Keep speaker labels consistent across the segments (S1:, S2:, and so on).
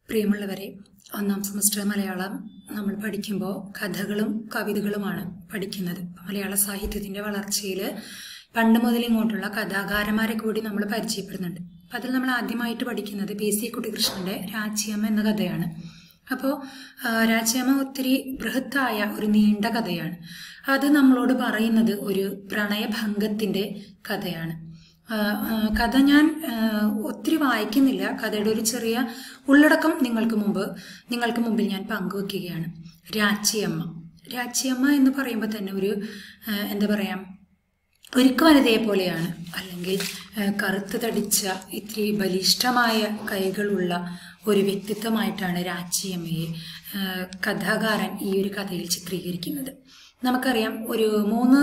S1: പ്രിയമുള്ളവരെ, ഒന്നാം സെമസ്റ്റർ മലയാളം നമ്മൾ പഠിക്കുമ്പോൾ കഥകളും കവിതകളുമാണ് പഠിക്കുന്നത്. മലയാള സാഹിത്യത്തിന്റെ വളർച്ചയിൽ പണ്ട് മുതൽ ഇങ്ങോട്ടുള്ള കഥാകാരന്മാരെ കൂടി നമ്മൾ പരിചയപ്പെടുന്നുണ്ട്. അപ്പം അതിൽ നമ്മൾ ആദ്യമായിട്ട് പഠിക്കുന്നത് PC കുട്ടിക്കൃഷ്ണന്റെ രാച്ചിയമ്മ എന്ന കഥയാണ്. അപ്പോൾ രാച്ചിയമ്മ ഒത്തിരി ബൃഹത്തായ ഒരു നീണ്ട കഥയാണ്. അത് നമ്മളോട് പറയുന്നത് ഒരു പ്രണയഭംഗത്തിന്റെ കഥയാണ്. കഥ ഞാൻ ഒത്തിരി വായിക്കുന്നില്ല. കഥയുടെ ഒരു ചെറിയ ഉള്ളടക്കം നിങ്ങൾക്ക് മുമ്പിൽ ഞാൻ പങ്കുവെക്കുകയാണ്. രാച്ചിയമ്മ എന്ന് പറയുമ്പോൾ തന്നെ ഒരു എന്താ പറയാ, ഒരുക്ക വനിതയെ പോലെയാണ്, അല്ലെങ്കിൽ കറുത്ത് തടിച്ച ഇത്തിരി ബലിഷ്ഠമായ കൈകളുള്ള ഒരു വ്യക്തിത്വമായിട്ടാണ് രാച്ചിയമ്മയെ കഥാകാരൻ ഈ ഒരു കഥയിൽ ചിത്രീകരിക്കുന്നത്. നമുക്കറിയാം, ഒരു 3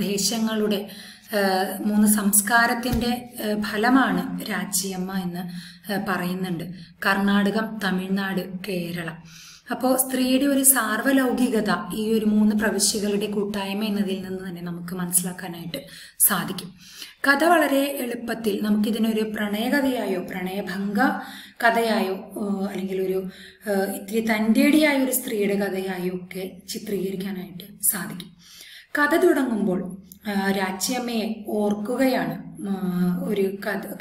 S1: ദേശങ്ങളുടെ 3 സംസ്കാരത്തിന്റെ ഫലമാണ് രാച്ചിയമ്മ എന്ന് പറയുന്നുണ്ട്. കർണാടകം, തമിഴ്നാട്, കേരളം. അപ്പോൾ സ്ത്രീയുടെ ഒരു സാർവലൗകികത ഈ ഒരു 3 പ്രവിശ്യകളുടെ കൂട്ടായ്മ എന്നതിൽ നിന്ന് തന്നെ നമുക്ക് മനസ്സിലാക്കാനായിട്ട് സാധിക്കും. കഥ വളരെ എളുപ്പത്തിൽ നമുക്കിതിനൊരു പ്രണയകഥയായോ പ്രണയഭംഗ കഥയായോ അല്ലെങ്കിൽ ഒരു ഇത്തിരി തൻ്റെടിയായ ഒരു സ്ത്രീയുടെ കഥയായോ ഒക്കെ ചിത്രീകരിക്കാനായിട്ട് സാധിക്കും. കഥ തുടങ്ങുമ്പോൾ രാച്ചിയമ്മയെ ഓർക്കുകയാണ്. ഒരു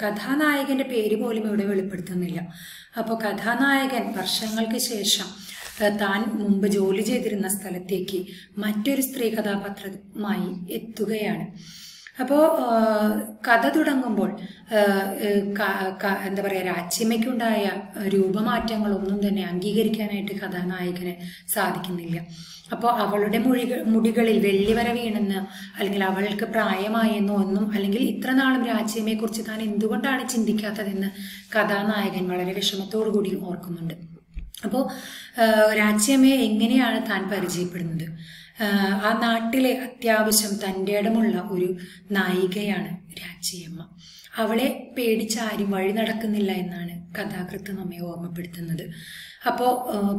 S1: കഥാനായകന്റെ പേര് പോലും ഇവിടെ വെളിപ്പെടുത്തുന്നില്ല. അപ്പോൾ കഥാനായകൻ വർഷങ്ങൾക്ക് ശേഷം താൻ മുമ്പ് ജോലി ചെയ്തിരുന്ന സ്ഥലത്തേക്ക് മറ്റൊരു സ്ത്രീ കഥാപാത്രമായി എത്തുകയാണ്. അപ്പോൾ കഥ തുടങ്ങുമ്പോൾ എന്താ പറയുക, രാച്ചിയമ്മയ്ക്കുണ്ടായ രൂപമാറ്റങ്ങളൊന്നും തന്നെ അംഗീകരിക്കാനായിട്ട് കഥാനായകന് സാധിക്കുന്നില്ല. അപ്പോൾ അവളുടെ മുടികളിൽ വെള്ളിവര വീണെന്ന്, അല്ലെങ്കിൽ അവൾക്ക് പ്രായമായെന്നോ ഒന്നും, അല്ലെങ്കിൽ ഇത്ര നാളും രാച്ചിയമ്മയെ കുറിച്ച് താൻ എന്തുകൊണ്ടാണ് ചിന്തിക്കാത്തതെന്ന് കഥാനായകൻ വളരെ വിഷമത്തോടു കൂടി ഓർക്കുന്നുണ്ട്. അപ്പോൾ രാച്ചിയമ്മയെ എങ്ങനെയാണ് താൻ പരിചയപ്പെടുന്നത്? ആ നാട്ടിലെ അത്യാവശ്യം തൻ്റെ ഇടമുള്ള ഒരു നായികയാണ് രാച്ചിയമ്മ. അവളെ പേടിച്ചാരും വഴി നടക്കുന്നില്ല എന്നാണ് കഥാകൃത്ത് നമ്മെ ഓർമ്മപ്പെടുത്തുന്നത്. അപ്പോൾ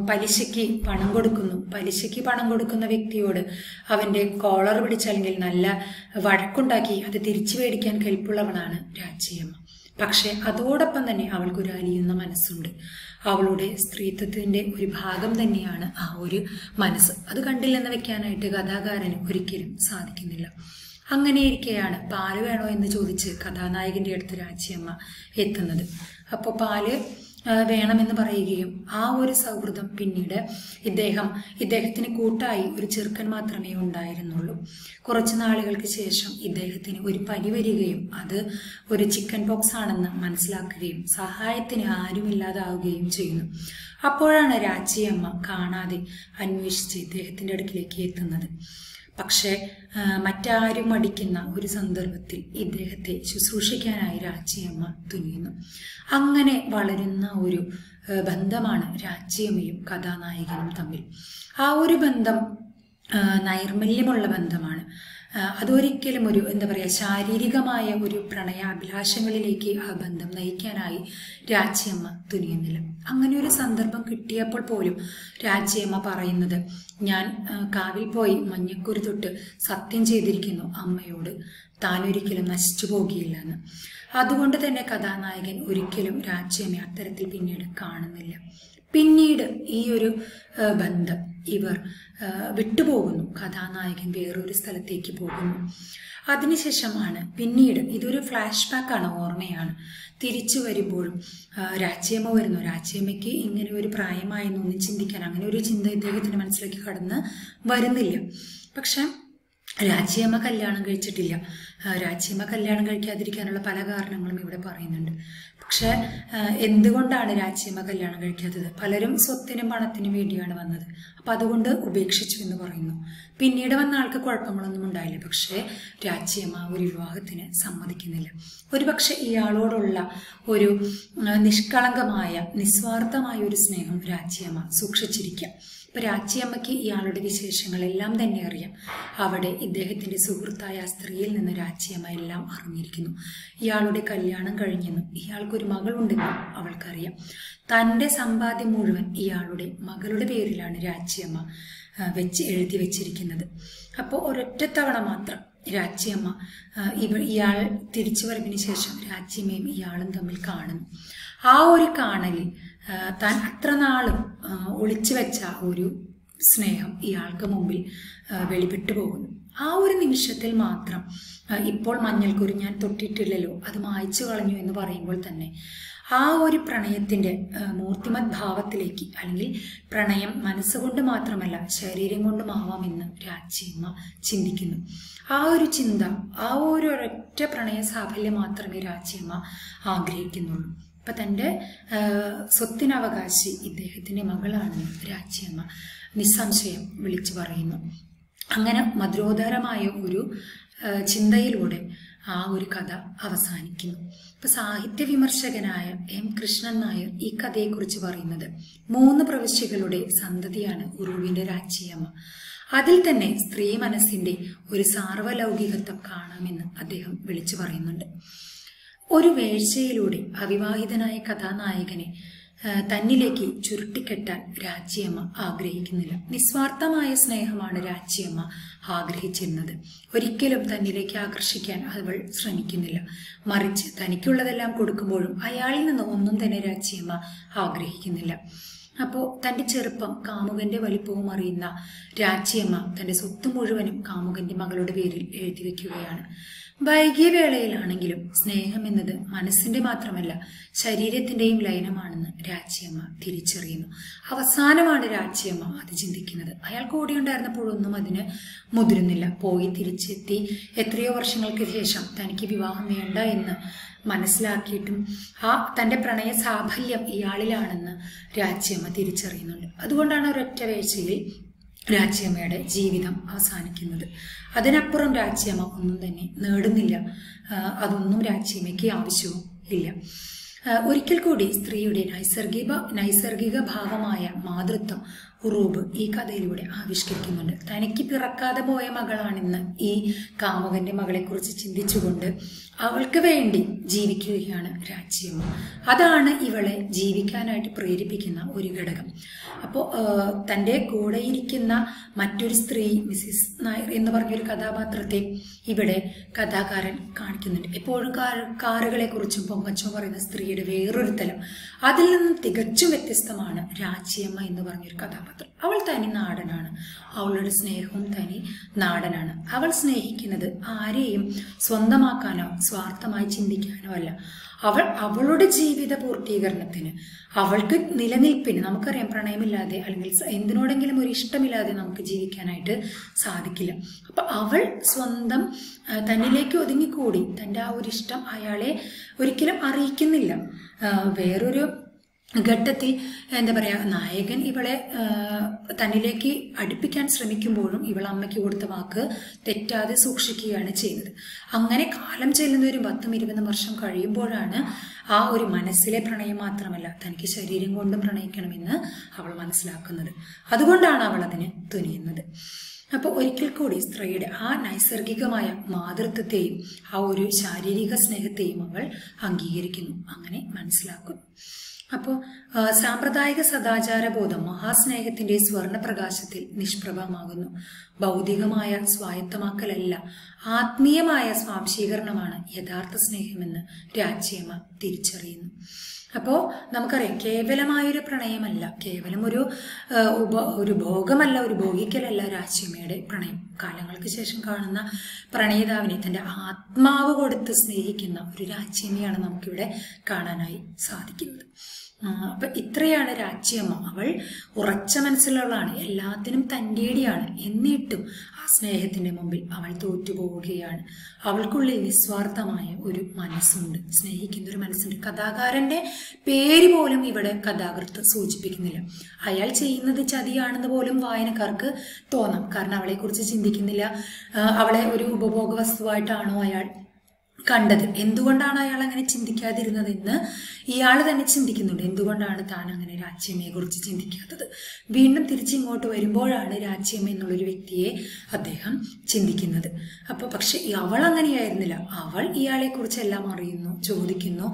S1: പലിശയ്ക്ക് പണം കൊടുക്കുന്ന വ്യക്തിയോട് അവൻ്റെ കോളർ പിടിച്ചല്ലെങ്കിൽ നല്ല വഴക്കുണ്ടാക്കി അത് തിരിച്ചു മേടിക്കാൻ കെൽപ്പുള്ളവളാണ് രാച്ചിയമ്മ. പക്ഷെ അതോടൊപ്പം തന്നെ അവൾക്കൊരു അലിയുന്ന മനസ്സുണ്ട്. അവളുടെ സ്ത്രീത്വത്തിന്റെ ഒരു ഭാഗം തന്നെയാണ് ആ ഒരു മനസ്സ്. അത് കണ്ടില്ലെന്ന് വെക്കാനായിട്ട് കഥാകാരന് ഒരിക്കലും സാധിക്കുന്നില്ല. അങ്ങനെയിരിക്കെയാണ് പാല് വേണോ എന്ന് ചോദിച്ച് കഥാനായകന്റെ അടുത്ത് രാച്ചിയമ്മ എത്തുന്നത്. അപ്പോൾ പാല് വേണമെന്ന് പറയുകയും ആ ഒരു സൗഹൃദം പിന്നീട് ഇദ്ദേഹത്തിന് കൂട്ടായി ഒരു ചെറുക്കൻ മാത്രമേ ഉണ്ടായിരുന്നുള്ളൂ. കുറച്ചു നാളുകൾക്ക് ശേഷം ഇദ്ദേഹത്തിന് ഒരു പനി വരികയും അത് ഒരു ചിക്കൻ പോക്സ് ആണെന്ന് മനസ്സിലാക്കുകയും സഹായത്തിന് ആരുമില്ലാതാവുകയും ചെയ്യുന്നു. അപ്പോഴാണ് രാച്ചിയമ്മ കാണാതെ അന്വേഷിച്ച് ഇദ്ദേഹത്തിന്റെ അടുക്കിലേക്ക് എത്തുന്നത്. പക്ഷെ മറ്റാരും മടിക്കുന്ന ഒരു സന്ദർഭത്തിൽ ഇദ്ദേഹത്തെ ശുശ്രൂഷിക്കാനായി രാച്ചിയമ്മ തുനിയുന്നു. അങ്ങനെ വളരുന്ന ഒരു ബന്ധമാണ് രാച്ചിയമ്മയും കഥാനായകനും തമ്മിൽ. ആ ഒരു ബന്ധം നൈർമല്യമുള്ള ബന്ധമാണ്. അതൊരിക്കലും ഒരു എന്താ പറയുക, ശാരീരികമായ ഒരു പ്രണയാഭിലാഷങ്ങളിലേക്ക് ആ ബന്ധം നയിക്കാനായി രാച്ചിയമ്മ തുനിയുന്നില്ല. അങ്ങനെ ഒരു സന്ദർഭം കിട്ടിയപ്പോൾ പോലും രാച്ചിയമ്മ പറയുന്നത്, ഞാൻ കാവിൽ പോയി മഞ്ഞക്കുരു തൊട്ട് സത്യം ചെയ്തിരിക്കുന്നു അമ്മയോട്, താനൊരിക്കലും നശിച്ചു പോകുകയില്ല എന്ന്. അതുകൊണ്ട് തന്നെ കഥാനായകൻ ഒരിക്കലും രാച്ചിയമ്മയെ അത്തരത്തിൽ പിന്നീട് കാണുന്നില്ല. പിന്നീട് ഈ ഒരു ബന്ധം ഇവർ വിട്ടുപോകുന്നു. കഥാനായകൻ വേറൊരു സ്ഥലത്തേക്ക് പോകുന്നു. അതിനുശേഷമാണ് പിന്നീട്, ഇതൊരു ഫ്ലാഷ് ബാക്കാണ്, ഓർമ്മയാണ്, തിരിച്ചു വരുമ്പോഴും രാച്ചിയമ്മ വരുന്നു. രാച്ചിയമ്മയ്ക്ക് ഇങ്ങനെ ഒരു പ്രായമായെന്നൊന്നും ചിന്തിക്കാൻ അങ്ങനെ ഒരു ചിന്ത ഇദ്ദേഹത്തിന്റെ മനസ്സിലേക്ക് കടന്ന് വരുന്നില്ല. പക്ഷെ രാച്ചിയമ്മ കല്യാണം കഴിച്ചിട്ടില്ല. രാച്ചിയമ്മ കല്യാണം കഴിക്കാതിരിക്കാനുള്ള പല കാരണങ്ങളും ഇവിടെ പറയുന്നുണ്ട്. പക്ഷെ എന്തുകൊണ്ടാണ് രാച്ചിയമ്മ കല്യാണം കഴിക്കാത്തത്? പലരും സ്വത്തിനും പണത്തിനും വേണ്ടിയാണ് വന്നത്. അപ്പൊ അതുകൊണ്ട് ഉപേക്ഷിച്ചു എന്ന് പറയുന്നു. പിന്നീട് വന്ന ആൾക്ക് കുഴപ്പങ്ങളൊന്നും ഉണ്ടായില്ല. പക്ഷേ രാച്ചിയമ്മ ഒരു വിവാഹത്തിന് സമ്മതിക്കുന്നില്ല. ഒരുപക്ഷെ ഇയാളോടുള്ള ഒരു നിഷ്കളങ്കമായ നിസ്വാർത്ഥമായ ഒരു സ്നേഹം രാച്ചിയമ്മ സൂക്ഷിച്ചിരിക്കാം. ഇപ്പൊ രാച്ചിയമ്മയ്ക്ക് ഇയാളുടെ വിശേഷങ്ങളെല്ലാം തന്നെ അറിയാം. അവിടെ ഇദ്ദേഹത്തിന്റെ സുഹൃത്തായ സ്ത്രീയിൽ നിന്ന് രാച്ചിയമ്മ എല്ലാം അറിഞ്ഞിരിക്കുന്നു. ഇയാളുടെ കല്യാണം കഴിഞ്ഞെന്നും ഇയാൾക്കൊരു മകളുണ്ടെന്നും അവൾക്കറിയാം. തൻ്റെ സമ്പാദ്യം മുഴുവൻ ഇയാളുടെ മകളുടെ പേരിലാണ് രാച്ചിയമ്മ എഴുതി വെച്ചിരിക്കുന്നത്. അപ്പോൾ ഒരൊറ്റത്തവണ മാത്രം രാച്ചിയമ്മ ഇയാൾ തിരിച്ചു വരവിന് ശേഷം രാച്ചിയമ്മയും ഇയാളും തമ്മിൽ കാണുന്നു. ആ ഒരു കാണലിൽ താൻ അത്ര നാളും ഒളിച്ചു വെച്ച ഒരു സ്നേഹം ഇയാൾക്ക് മുമ്പിൽ വെളിപ്പെട്ടു പോകുന്നു. ആ ഒരു നിമിഷത്തിൽ മാത്രം ഇപ്പോൾ മഞ്ഞൾക്കുരു ഞാൻ തൊട്ടിട്ടില്ലല്ലോ, അത് മായ്ച്ചു കളഞ്ഞു എന്ന് പറയുമ്പോൾ തന്നെ ആ ഒരു പ്രണയത്തിൻ്റെ മൂർത്തിമത് ഭാവത്തിലേക്ക്, അല്ലെങ്കിൽ പ്രണയം മനസ്സുകൊണ്ട് മാത്രമല്ല ശരീരം കൊണ്ടുമാവാമെന്ന് രാച്ചിയമ്മ ചിന്തിക്കുന്നു. ആ ഒരു ചിന്ത, ആ ഒരു ഒരൊറ്റ പ്രണയ സാഫല്യം മാത്രമേ രാച്ചിയമ്മ ആഗ്രഹിക്കുന്നുള്ളൂ. അപ്പം തൻ്റെ സ്വത്തിനവകാശി ഇദ്ദേഹത്തിൻ്റെ മകളാണെന്ന് രാച്ചിയമ്മ നിസ്സംശയം വിളിച്ചു പറയുന്നു. അങ്ങനെ മധുരോദരമായ ഒരു ചിന്തയിലൂടെ ആ ഒരു കഥ അവസാനിക്കുന്നു. ഇപ്പൊ സാഹിത്യ വിമർശകനായ എം കൃഷ്ണൻ നായർ ഈ കഥയെക്കുറിച്ച് പറയുന്നത് 3 പ്രവിശ്യകളുടെ സന്തതിയാണ് ഉറുവിന്റെ രാച്ചിയമ്മ. അതിൽ തന്നെ സ്ത്രീ മനസ്സിന്റെ ഒരു സാർവലൗകികത്വം കാണാമെന്ന് അദ്ദേഹം വിളിച്ചു പറയുന്നുണ്ട്. ഒരു വേഴ്ചയിലൂടെ അവിവാഹിതനായ കഥാനായകനെ തന്നിലേക്ക് ചുരുട്ടിക്കെട്ടാൻ രാച്ചിയമ്മ ആഗ്രഹിക്കുന്നില്ല. നിസ്വാർത്ഥമായ സ്നേഹമാണ് രാച്ചിയമ്മ ആഗ്രഹിച്ചിരുന്നത്. ഒരിക്കലും തന്നിലേക്ക് ആകർഷിക്കാൻ അവൾ ശ്രമിക്കുന്നില്ല. മറിച്ച് തനിക്കുള്ളതെല്ലാം കൊടുക്കുമ്പോഴും അയാളിൽ നിന്ന് ഒന്നും തന്നെ രാച്ചിയമ്മ ആഗ്രഹിക്കുന്നില്ല. അപ്പോൾ തൻ്റെ ചെറുപ്പം കാമുകന്റെ വലിപ്പവും അറിയുന്ന രാച്ചിയമ്മ തൻ്റെ സ്വത്ത് മുഴുവനും കാമുകന്റെ മകളുടെ പേരിൽ എഴുതി വെക്കുകയാണ്. വൈകിയ വേളയിലാണെങ്കിലും സ്നേഹം എന്നത് മനസ്സിന്റെ മാത്രമല്ല ശരീരത്തിന്റെയും ലയനമാണെന്ന് രാച്ചിയമ്മ തിരിച്ചറിയുന്നു. അവസാനമാണ് രാച്ചിയമ്മ അത് ചിന്തിക്കുന്നത്. അയാൾ കൂടെയുണ്ടായിരുന്നപ്പോഴൊന്നും അതിന് മുതിരുന്നില്ല. പോയി തിരിച്ചെത്തി എത്രയോ വർഷങ്ങൾക്ക് ശേഷം തനിക്ക് വിവാഹം വേണ്ട എന്ന് മനസ്സിലാക്കിയിട്ടും ആ തൻ്റെ പ്രണയ സാഫല്യം ഇയാളിലാണെന്ന് രാച്ചിയമ്മ തിരിച്ചറിയുന്നുണ്ട്. അതുകൊണ്ടാണ് ഒരൊറ്റ വേഴ്ചയിൽ രാച്ചിയമ്മയുടെ ജീവിതം അവസാനിക്കുന്നത്. അതിനപ്പുറം രാച്ചിയമ്മ ഒന്നും തന്നെ നേടുന്നില്ല. അതൊന്നും രാച്ചിയമ്മയ്ക്ക് ആവശ്യവും ഇല്ല. ഒരിക്കൽ കൂടി സ്ത്രീയുടെ നൈസർഗിക ഭാവമായ മാതൃത്വം ഉറൂബ് ഈ കഥയിലൂടെ ആവിഷ്കരിക്കുന്നുണ്ട്. തനിക്ക് പിറക്കാതെ പോയ മകളാണെന്ന് ഈ കാമുകന്റെ മകളെക്കുറിച്ച് ചിന്തിച്ചുകൊണ്ട് അവൾക്ക് വേണ്ടി ജീവിക്കുകയാണ് രാച്ചിയമ്മ. അതാണ് ഇവളെ ജീവിക്കാനായിട്ട് പ്രേരിപ്പിക്കുന്ന ഒരു ഘടകം. അപ്പോൾ തൻ്റെ കൂടെ ഇരിക്കുന്ന മറ്റൊരു സ്ത്രീ മിസ്സിസ് നായർ എന്ന് പറഞ്ഞൊരു കഥാപാത്രത്തെ ഇവിടെ കഥാകാരൻ കാണിക്കുന്നുണ്ട്. എപ്പോഴും കാറുകളെ കുറിച്ചും പൊങ്കച്ചോ പറയുന്ന സ്ത്രീയുടെ വേറൊരു തലം. അതിൽ നിന്നും തികച്ചും വ്യത്യസ്തമാണ് രാച്ചിയമ്മ എന്ന് പറഞ്ഞൊരു കഥാപാത്രം. അവൾ തനി നാടനാണ്. അവളുടെ സ്നേഹവും തനി നാടനാണ്. അവൾ സ്നേഹിക്കുന്നത് ആരെയും സ്വന്തമാക്കാനോ സ്വാർത്ഥമായി ചിന്തിക്കാനോ അല്ല. അവളുടെ ജീവിത പൂർത്തീകരണത്തിന്, അവൾക്ക് നിലനിൽപ്പിന്, നമുക്കറിയാം പ്രണയമില്ലാതെ അല്ലെങ്കിൽ എന്തിനോടെങ്കിലും ഒരു ഇഷ്ടമില്ലാതെ നമുക്ക് ജീവിക്കാനായിട്ട് സാധിക്കില്ല. അപ്പൊ അവൾ സ്വന്തം തന്നിലേക്ക് ഒതുങ്ങിക്കൂടി തൻ്റെ ആ ഒരു ഇഷ്ടം അയാളെ ഒരിക്കലും അറിയിക്കുന്നില്ല. വേറൊരു ഘട്ടത്തിൽ എന്താ പറയുക, നായകൻ ഇവളെ തന്നിലേക്ക് അടുപ്പിക്കാൻ ശ്രമിക്കുമ്പോഴും ഇവൾ അമ്മയ്ക്ക് കൊടുത്ത വാക്ക് തെറ്റാതെ സൂക്ഷിക്കുകയാണ് ചെയ്യുന്നത്. അങ്ങനെ കാലം ചെല്ലുന്നവരും 10-20 വർഷം കഴിയുമ്പോഴാണ് ആ ഒരു മനസ്സിലെ പ്രണയം മാത്രമല്ല തനിക്ക് ശരീരം കൊണ്ടും പ്രണയിക്കണമെന്ന് അവൾ മനസ്സിലാക്കുന്നത്. അതുകൊണ്ടാണ് അവൾ അതിന് തുനിയുന്നത്. അപ്പോൾ ഒരിക്കൽ കൂടി സ്ത്രീയുടെ ആ നൈസർഗികമായ മാതൃത്വത്തെയും ആ ഒരു ശാരീരിക സ്നേഹത്തെയും അവൾ അംഗീകരിക്കുന്നു, അങ്ങനെ മനസ്സിലാക്കുന്നു. അപ്പോൾ സാമ്പ്രദായിക സദാചാരബോധം മഹാസ്നേഹത്തിന്റെ സ്വർണപ്രകാശത്തിൽ നിഷ്പ്രഭമാകുന്നു. ഭൗതികമായ സ്വായത്തമാക്കലല്ല, ആത്മീയമായ സ്വാംശീകരണമാണ് യഥാർത്ഥ സ്നേഹമെന്ന് രാച്ചിയമ്മ തിരിച്ചറിയുന്നു. അപ്പോൾ നമുക്കറിയാം, കേവലമായൊരു പ്രണയമല്ല, കേവലം ഒരു ഭോഗമല്ല, ഒരു ഭോഗിക്കലല്ല രാച്ചിയമ്മയുടെ പ്രണയം. കാലങ്ങൾക്ക് ശേഷം കാണുന്ന പ്രണയിതാവിനെ തൻ്റെ ആത്മാവ് കൊടുത്ത് സ്നേഹിക്കുന്ന ഒരു രാച്ചിയമ്മയാണ് നമുക്കിവിടെ കാണാനായി സാധിക്കുന്നത്. അപ്പൊ ഇത്രയാണ് രാച്ചിയമ്മ. അവൾ ഉറച്ച മനസ്സിലുള്ളതാണ്, എല്ലാത്തിനും തൻ്റെടിയാണ്. എന്നിട്ടും ആ സ്നേഹത്തിന്റെ മുമ്പിൽ അവൾ തോറ്റുപോവുകയാണ്. അവൾക്കുള്ളിൽ നിസ്വാർത്ഥമായ ഒരു മനസ്സുണ്ട്, സ്നേഹിക്കുന്ന ഒരു മനസ്സുണ്ട്. കഥാകാരന്റെ പേര് പോലും ഇവിടെ കഥാകൃത്ത് സൂചിപ്പിക്കുന്നില്ല. അയാൾ ചെയ്യുന്നത് ചതിയാണെന്ന് പോലും വായനക്കാർക്ക് തോന്നാം. കാരണം അവളെക്കുറിച്ച് ചിന്തിക്കുന്നില്ല. അവളെ ഒരു ഉപഭോഗ വസ്തുവായിട്ടാണോ അയാൾ കണ്ടത്? എന്തുകൊണ്ടാണ് അയാൾ അങ്ങനെ ചിന്തിക്കാതിരുന്നതെന്ന് ഇയാൾ തന്നെ ചിന്തിക്കുന്നുണ്ട്. എന്തുകൊണ്ടാണ് താൻ അങ്ങനെ രാച്ചിയമ്മയെ കുറിച്ച് ചിന്തിക്കാത്തത്? വീണ്ടും തിരിച്ചിങ്ങോട്ട് വരുമ്പോഴാണ് രാച്ചിയമ്മ എന്നുള്ളൊരു വ്യക്തിയെ അദ്ദേഹം ചിന്തിക്കുന്നത്. പക്ഷെ അവൾ അങ്ങനെയായിരുന്നില്ല. അവൾ ഇയാളെ കുറിച്ച് എല്ലാം അറിയുന്നു, ചോദിക്കുന്നു,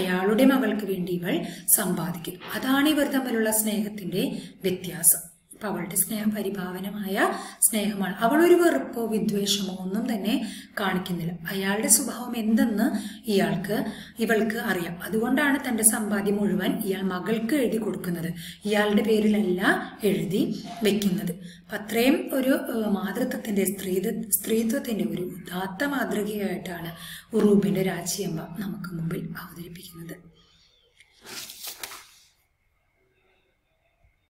S1: അയാളുടെ മകൾക്ക് വേണ്ടി ഇവൾ സമ്പാദിക്കുന്നു. അതാണ് ഇവർ തമ്മിലുള്ള സ്നേഹത്തിന്റെ വ്യത്യാസം. അപ്പൊ അവളുടെ സ്നേഹം പരിഭാവനമായ സ്നേഹമാണ്. അവളൊരു വെറുപ്പോ വിദ്വേഷമോ ഒന്നും തന്നെ കാണിക്കുന്നില്ല. അയാളുടെ സ്വഭാവം എന്തെന്ന് ഇവൾക്ക് അറിയാം. അതുകൊണ്ടാണ് തന്റെ സമ്പാദ്യം മുഴുവൻ ഇയാൾ മകൾക്ക് എഴുതി കൊടുക്കുന്നത്, ഇയാളുടെ പേരിലല്ല എഴുതി വെക്കുന്നത്. അപ്പൊ അത്രയും ഒരു മാതൃത്വത്തിന്റെ സ്ത്രീത്വത്തിന്റെ ഒരു ഉദാത്ത മാതൃകയായിട്ടാണ് ഉറൂബിന്റെ രാച്ചിയമ്മ നമുക്ക് മുമ്പിൽ അവതരിപ്പിക്കുന്നത്.